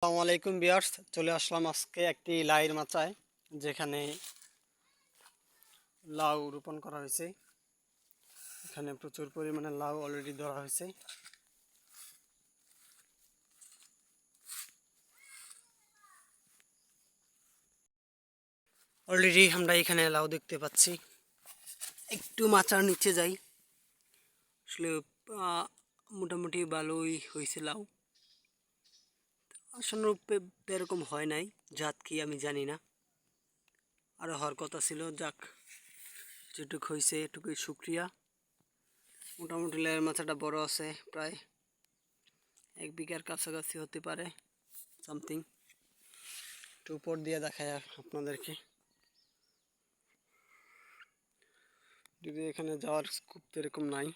আসসালামু আলাইকুম ভিউয়ার্স, চলে আসলাম আজকে একটি লাউয়ের মাচায় যেখানে লাউ রোপণ করা হয়েছে। এখানে প্রচুর পরিমাণে লাউ অলরেডি ধরা হয়েছে। অলরেডি আমরা এখানে লাউ দেখতে পাচ্ছি। একটু মাচার নিচে যাই, আসলে মোটামুটি ভালোই হয়েছে লাউ। আশানুরূপে এরকম হয় নাই, জাত কি আমি জানি না, আরও হওয়ার কথা ছিল। যাক, যেটুক হয়েছে এটুকুই শুক্রিয়া। মোটামুটি লাউয়ের মাচাটা বড় আছে, প্রায় 1 বিঘার কাছাকাছি হতে পারে সামথিং। একটু উপর দিয়ে দেখায় আপনাদেরকে, যদি এখানে যাওয়ার স্কোপ এরকম নাই।